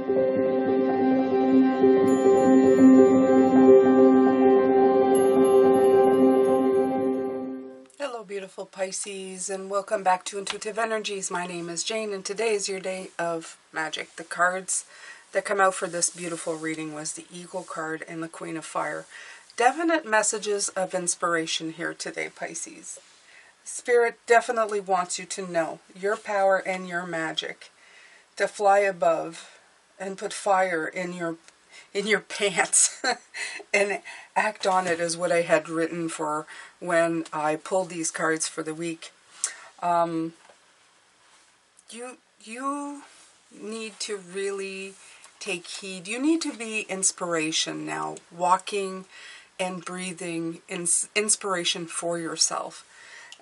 Hello beautiful Pisces, and welcome back to Intuitive Energies. My name is Jane, and today is your day of magic. The cards that come out for this beautiful reading was the Eagle card and the Queen of Fire. Definite messages of inspiration here today, Pisces. Spirit definitely wants you to know your power and your magic, to fly above and put fire in your pants and act on it, is what I had written for when I pulled these cards for the week. You need to really take heed. You need to be inspiration now, walking and breathing inspiration for yourself.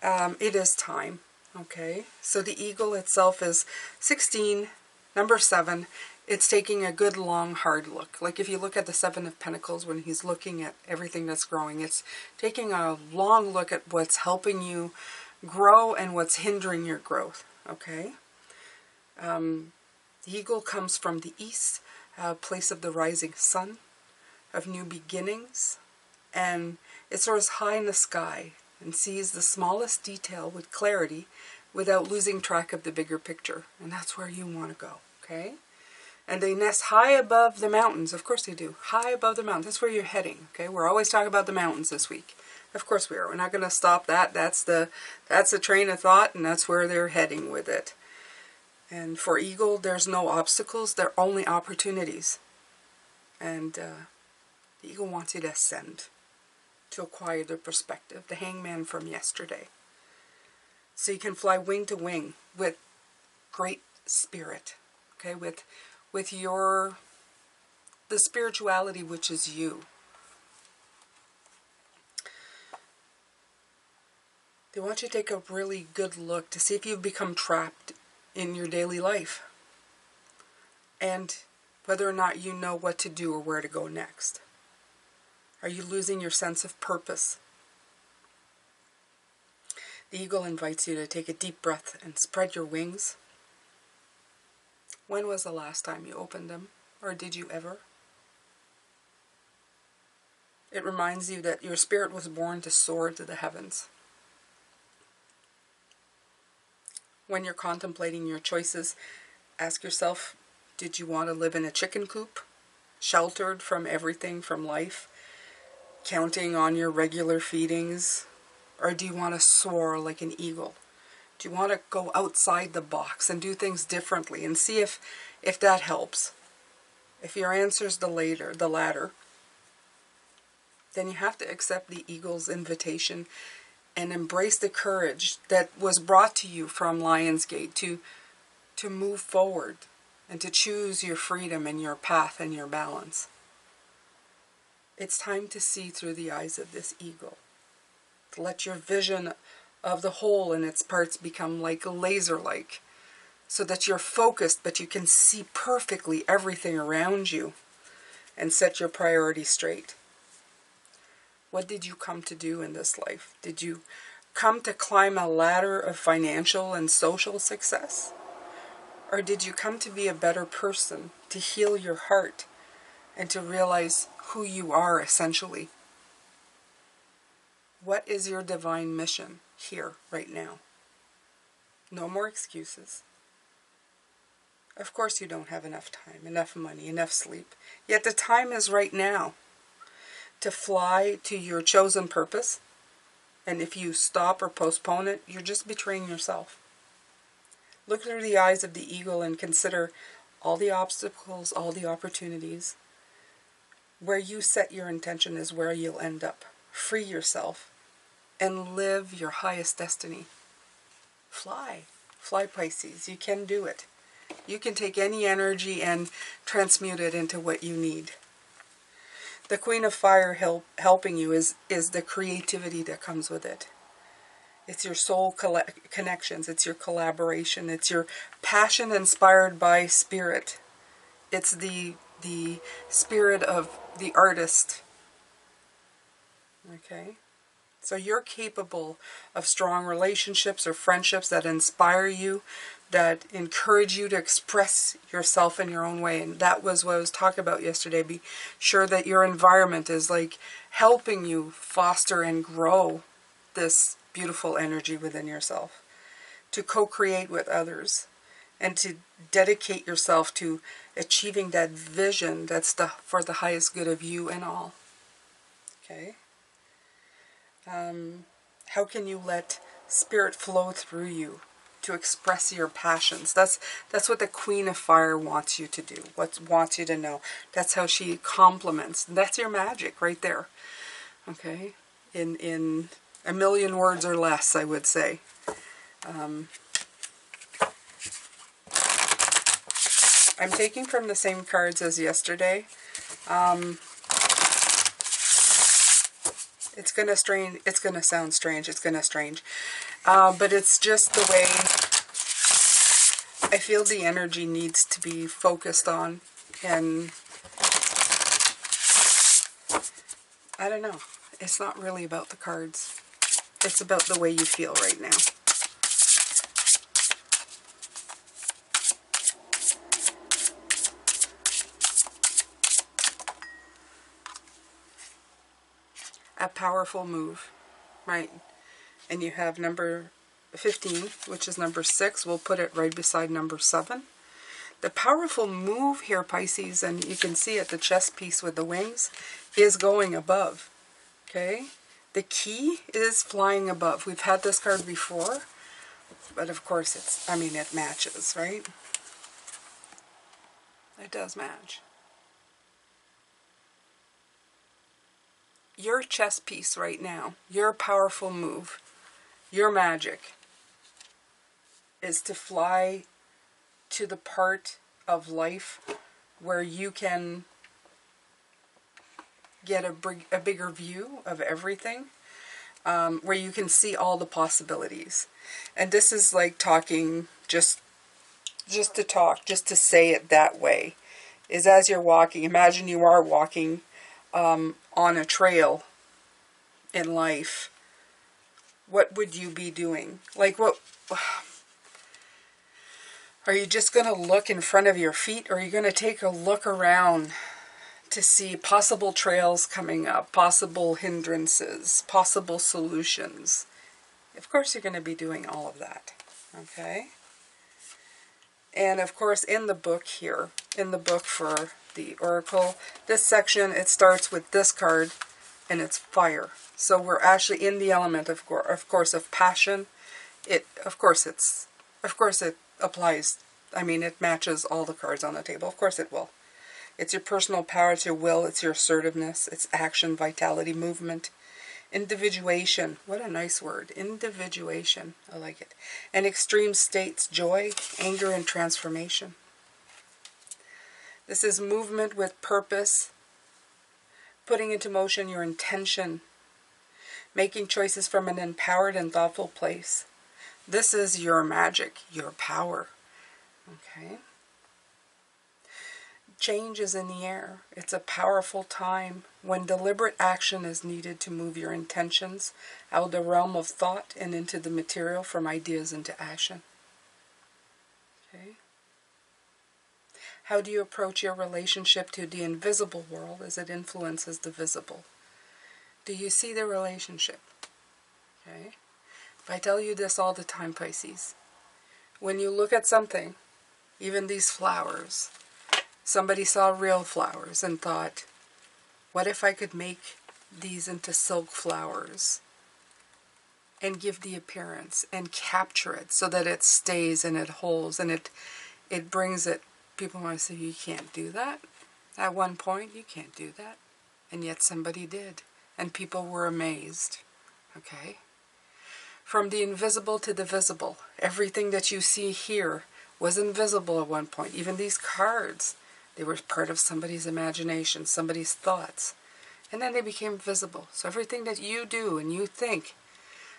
It is time, okay? So the eagle itself is 16, number 7. It's taking a good, long, hard look. Like if you look at the Seven of Pentacles, when he's looking at everything that's growing, it's taking a long look at what's helping you grow and what's hindering your growth, okay? The eagle comes from the east, place of the rising sun, of new beginnings, and it soars high in the sky and sees the smallest detail with clarity without losing track of the bigger picture. And that's where you want to go, okay? And they nest high above the mountains. Of course they do. High above the mountains. That's where you're heading. Okay, we're always talking about the mountains this week. Of course we are. We're not going to stop that. That's the train of thought, and that's where they're heading with it. And for eagle, there's no obstacles. There are only opportunities. And the eagle wants you to ascend, to acquire the perspective, the hangman from yesterday. So you can fly wing to wing with great spirit. Okay, with the spirituality which is you. They want you to take a really good look to see if you've become trapped in your daily life, and whether or not you know what to do or where to go next. Are you losing your sense of purpose? The eagle invites you to take a deep breath and spread your wings. When was the last time you opened them? Or did you ever? It reminds you that your spirit was born to soar to the heavens. When you're contemplating your choices, ask yourself, did you want to live in a chicken coop, sheltered from everything from life, counting on your regular feedings? Or do you want to soar like an eagle? Do you want to go outside the box and do things differently and see if that helps? If your answer is the latter, then you have to accept the eagle's invitation and embrace the courage that was brought to you from Lionsgate to move forward and to choose your freedom and your path and your balance. It's time to see through the eyes of this eagle. To let your vision of the whole and its parts become like laser-like, so that you're focused but you can see perfectly everything around you and set your priorities straight. What did you come to do in this life? Did you come to climb a ladder of financial and social success? Or did you come to be a better person, to heal your heart and to realize who you are essentially? What is your divine mission here, right now? No more excuses. Of course you don't have enough time, enough money, enough sleep. Yet the time is right now to fly to your chosen purpose. And if you stop or postpone it, you're just betraying yourself. Look through the eyes of the eagle and consider all the obstacles, all the opportunities. Where you set your intention is where you'll end up. Free yourself and live your highest destiny. Fly. Fly, Pisces. You can do it. You can take any energy and transmute it into what you need. The Queen of Fire helping you is the creativity that comes with it. It's your soul connections. It's your collaboration. It's your passion inspired by spirit. It's the spirit of the artist. Okay? So you're capable of strong relationships or friendships that inspire you that encourage you to express yourself in your own way. And that was what I was talking about yesterday. Be sure that your environment is like helping you foster and grow this beautiful energy within yourself, to co-create with others, and to dedicate yourself to achieving that vision that's for the highest good of you and all. Okay? How can you let spirit flow through you to express your passions? That's what the Queen of Fire wants you to do, wants you to know. That's how she compliments. That's your magic right there. Okay? In a million words or less, I would say. I'm taking from the same cards as yesterday. It's gonna sound strange. But it's just the way I feel the energy needs to be focused on. And I don't know. It's not really about the cards. It's about the way you feel right now. A powerful move, right? And you have number 15, which is number 6. We'll put it right beside number 7. The powerful move here, Pisces, and you can see it, the chess piece with the wings, is going above. Okay? The key is flying above. We've had this card before, but of course it matches, right? It does match. Your chess piece right now, your powerful move, your magic, is to fly to the part of life where you can get a bigger view of everything, where you can see all the possibilities. And this is like talking, just to talk, just to say it that way, is as you're walking, imagine you are walking on a trail in life. What would you be doing? Like, what are you just going to look in front of your feet, or are you going to take a look around to see possible trails coming up, possible hindrances, possible solutions? Of course you're going to be doing all of that. Okay? And of course in the book here, in the book for the Oracle, this section, it starts with this card, and it's fire. So we're actually in the element, of course, of passion. Of course it applies. I mean, it matches all the cards on the table. Of course it will. It's your personal power, it's your will, it's your assertiveness, it's action, vitality, movement, individuation. What a nice word. Individuation. I like it. And extreme states, joy, anger, and transformation. This is movement with purpose, putting into motion your intention, making choices from an empowered and thoughtful place. This is your magic, your power. Okay? Change is in the air. It's a powerful time when deliberate action is needed to move your intentions out of the realm of thought and into the material, from ideas into action. Okay? How do you approach your relationship to the invisible world as it influences the visible? Do you see the relationship? Okay? If I tell you this all the time, Pisces, when you look at something, even these flowers, somebody saw real flowers and thought, what if I could make these into silk flowers and give the appearance and capture it so that it stays and it holds and it brings it. People want to say, you can't do that. At one point, you can't do that. And yet somebody did. And people were amazed. Okay? From the invisible to the visible. Everything that you see here was invisible at one point. Even these cards, they were part of somebody's imagination, somebody's thoughts. And then they became visible. So everything that you do and you think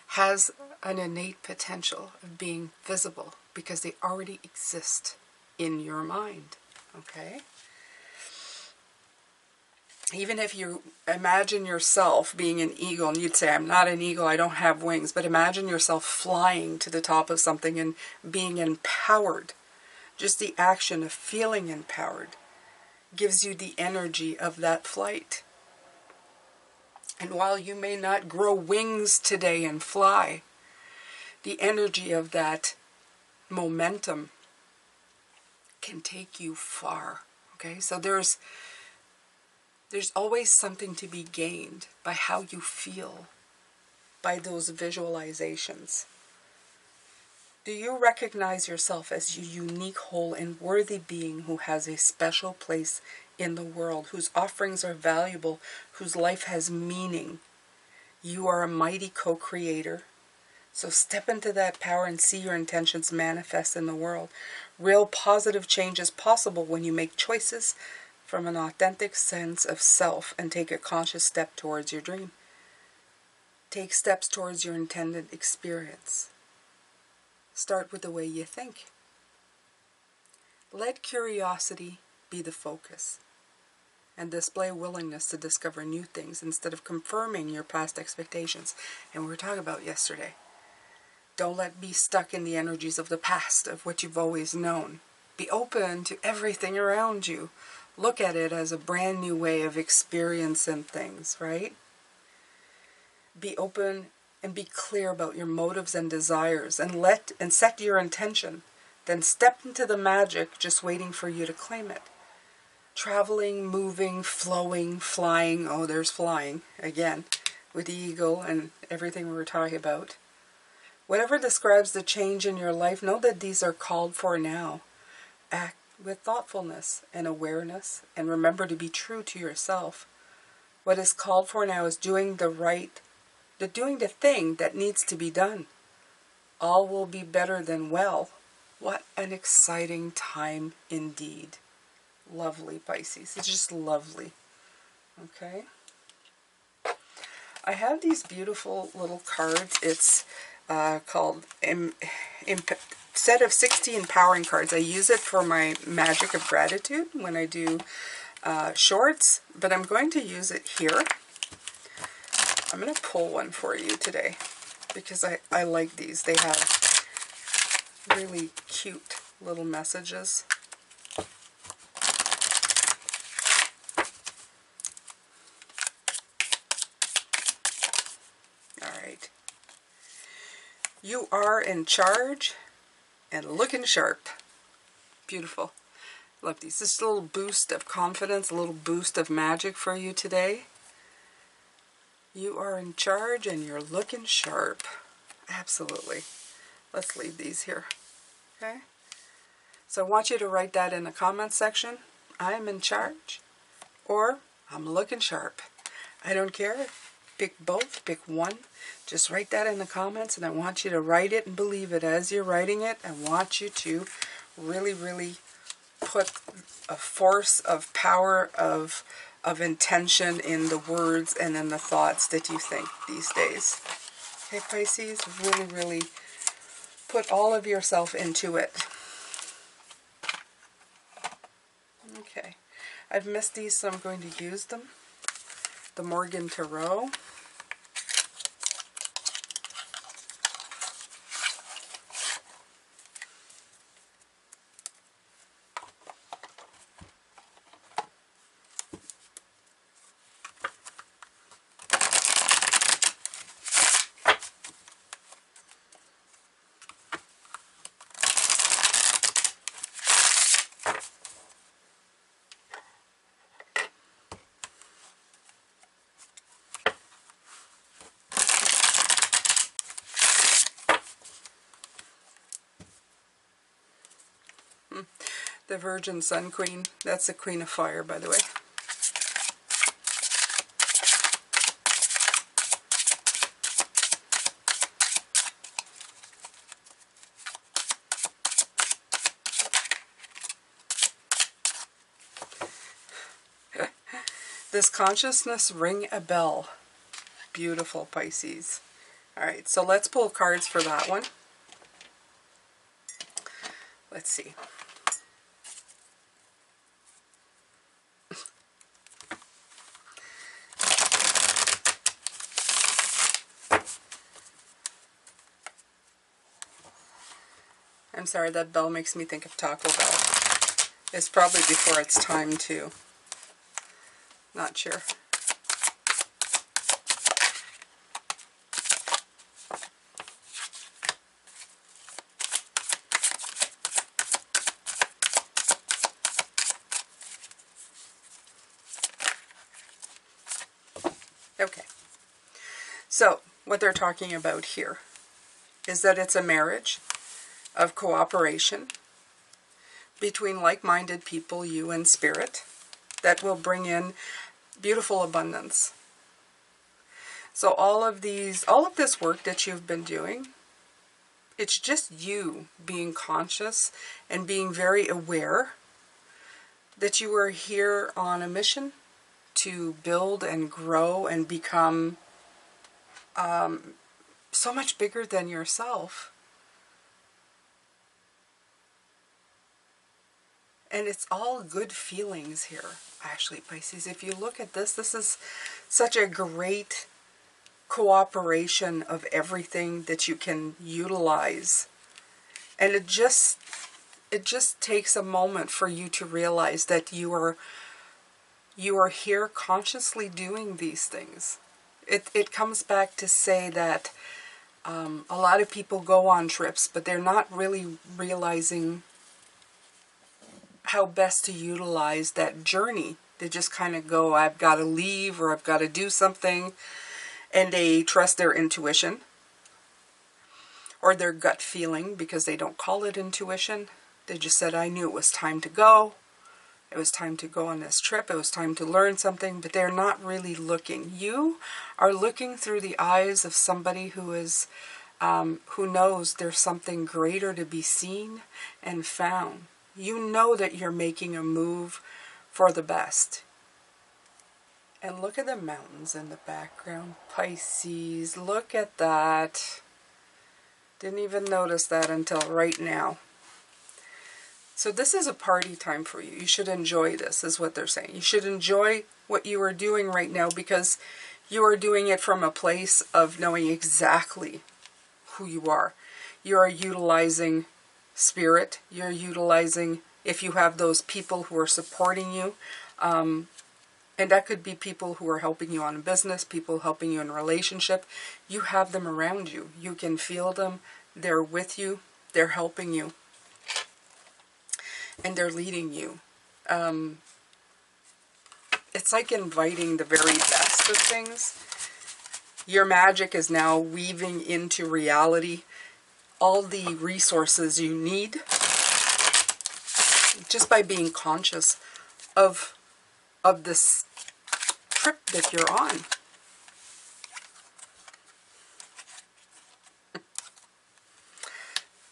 has an innate potential of being visible because they already exist in your mind. Okay? Even if you imagine yourself being an eagle, and you'd say, I'm not an eagle, I don't have wings, but imagine yourself flying to the top of something and being empowered. Just the action of feeling empowered gives you the energy of that flight. And while you may not grow wings today and fly, the energy of that momentum can take you far. Okay, so there's always something to be gained by how you feel, by those visualizations. Do you recognize yourself as a unique, whole, and worthy being who has a special place in the world, whose offerings are valuable, whose life has meaning? You are a mighty co-creator. So step into that power and see your intentions manifest in the world. Real positive change is possible when you make choices from an authentic sense of self and take a conscious step towards your dream. Take steps towards your intended experience. Start with the way you think. Let curiosity be the focus and display willingness to discover new things instead of confirming your past expectations. And we were talking about yesterday. Don't be stuck in the energies of the past, of what you've always known. Be open to everything around you. Look at it as a brand new way of experiencing things, right? Be open and be clear about your motives and desires, and set your intention. Then step into the magic, just waiting for you to claim it. Traveling, moving, flowing, flying. Oh, there's flying again with the eagle and everything we were talking about. Whatever describes the change in your life, know that these are called for now. Act with thoughtfulness and awareness, and remember to be true to yourself. What is called for now is doing the thing that needs to be done. All will be better than well. What an exciting time indeed. Lovely, Pisces. It's just lovely. Okay. I have these beautiful little cards. It's called set of 60 empowering cards. I use it for my magic of gratitude when I do shorts, but I'm going to use it here. I'm going to pull one for you today because I like these. They have really cute little messages. All right. You are in charge and looking sharp. Beautiful. Love these. Just a little boost of confidence, a little boost of magic for you today. You are in charge and you're looking sharp. Absolutely. Let's leave these here. Okay? So I want you to write that in the comments section. I'm in charge, or I'm looking sharp. I don't care. Pick both. Pick one. Just write that in the comments, and I want you to write it and believe it. As you're writing it, I want you to really, really put a force of power of intention in the words and in the thoughts that you think these days. Okay, Pisces, really, really put all of yourself into it. Okay, I've missed these, so I'm going to use them. The Morgan Tarot. The Virgin Sun Queen. That's the Queen of Fire, by the way. Does consciousness ring a bell? Beautiful, Pisces. Alright, so let's pull cards for that one. Let's see. I'm sorry, that bell makes me think of Taco Bell. It's probably before it's time to. Not sure. Okay. So, what they're talking about here is that it's a marriage of cooperation between like-minded people, you and spirit, that will bring in beautiful abundance. So all of this work that you've been doing, it's just you being conscious and being very aware that you are here on a mission to build and grow and become so much bigger than yourself. And it's all good feelings here, actually, Pisces. If you look at this, this is such a great cooperation of everything that you can utilize. And it just takes a moment for you to realize that you are here consciously doing these things. It comes back to say that a lot of people go on trips, but they're not really realizing how best to utilize that journey. They just kind of go, I've got to leave, or I've got to do something, and they trust their intuition or their gut feeling, because they don't call it intuition. They just said, I knew it was time to go. It was time to go on this trip. It was time to learn something, but they're not really looking. You are looking through the eyes of somebody who is, who knows there's something greater to be seen and found. You know that you're making a move for the best. And look at the mountains in the background, Pisces. Look at that. Didn't even notice that until right now. So this is a party time for you. You should enjoy this, is what they're saying. You should enjoy what you are doing right now, because you are doing it from a place of knowing exactly who you are. You are utilizing spirit. You're utilizing, if you have those people who are supporting you, and that could be people who are helping you on business, people helping you in a relationship. You have them around you. You can feel them. They're with you. They're helping you. And they're leading you. It's like inviting the very best of things. Your magic is now weaving into reality all the resources you need just by being conscious of this trip that you're on.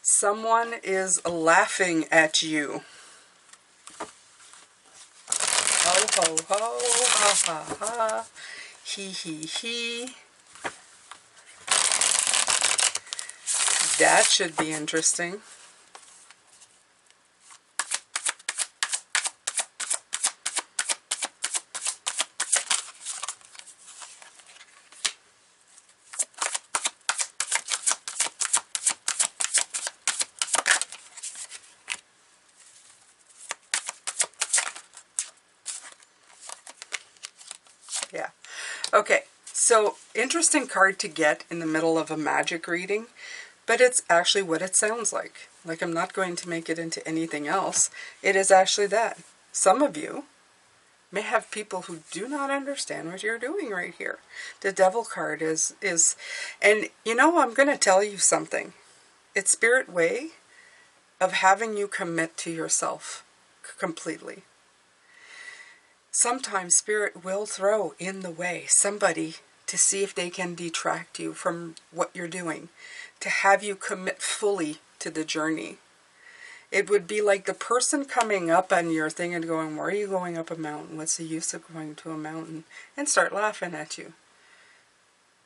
Someone is laughing at you. Ho, ho, ho, ha, ha, ha, he, he. That should be interesting. Yeah. Okay, so interesting card to get in the middle of a magic reading, but it's actually what it sounds like. Like, I'm not going to make it into anything else. It is actually that. Some of you may have people who do not understand what you're doing right here. The Devil card is and you know, I'm going to tell you something. It's Spirit way of having you commit to yourself completely. Sometimes Spirit will throw in the way somebody to see if they can detract you from what you're doing, to have you commit fully to the journey. It would be like the person coming up on your thing and going, why are you going up a mountain? What's the use of going to a mountain? And start laughing at you.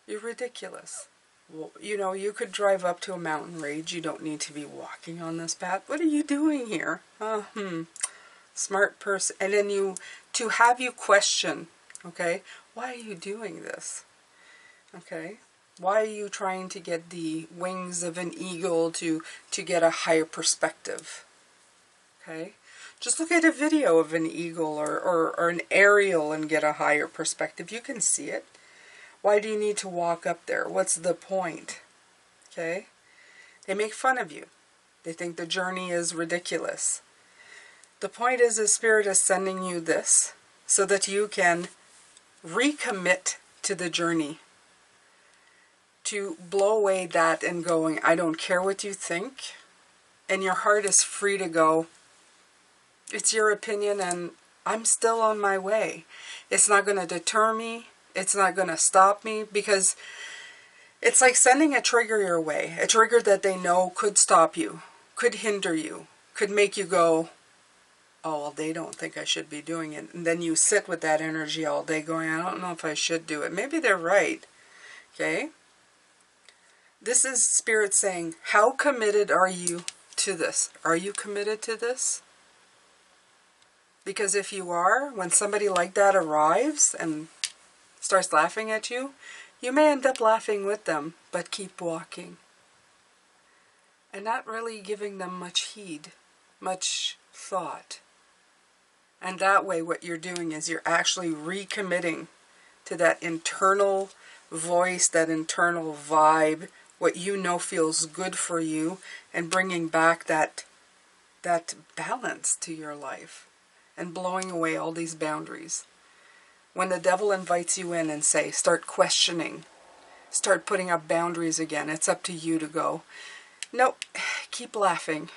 You're ridiculous. Well, you know, you could drive up to a mountain range. You don't need to be walking on this path. What are you doing here? Smart person. And then to have you question, okay, why are you doing this? Okay, Why are you trying to get the wings of an eagle to get a higher perspective? Okay? Just look at a video of an eagle or an aerial and get a higher perspective. You can see it. Why do you need to walk up there? What's the point? Okay? They make fun of you. They think the journey is ridiculous. The point is, the Spirit is sending you this so that you can recommit to the journey. To blow away that and going, I don't care what you think. And your heart is free to go, it's your opinion and I'm still on my way. It's not going to deter me. It's not going to stop me, because it's like sending a trigger your way. A trigger that they know could stop you, could hinder you, could make you go, oh, well, they don't think I should be doing it. And then you sit with that energy all day going, I don't know if I should do it. Maybe they're right. Okay? This is Spirit saying, how committed are you to this? Are you committed to this? Because if you are, when somebody like that arrives and starts laughing at you, you may end up laughing with them, but keep walking. And not really giving them much heed, much thought. And that way what you're doing is you're actually recommitting to that internal voice, that internal vibe, what you know feels good for you, and bringing back that balance to your life and blowing away all these boundaries. When the devil invites you in and say, start questioning, start putting up boundaries again, it's up to you to go, nope, keep laughing.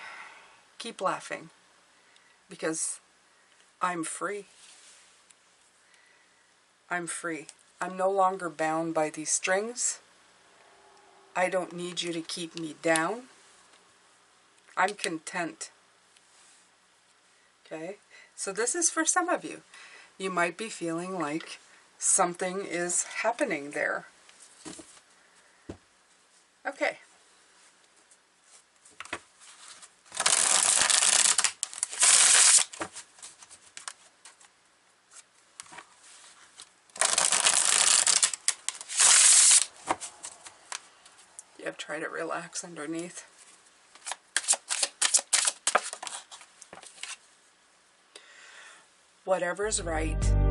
Keep laughing. Because I'm free. I'm free. I'm no longer bound by these strings. I don't need you to keep me down. I'm content. Okay? So this is for some of you. You might be feeling like something is happening there. Okay. You have tried to relax underneath. Whatever's right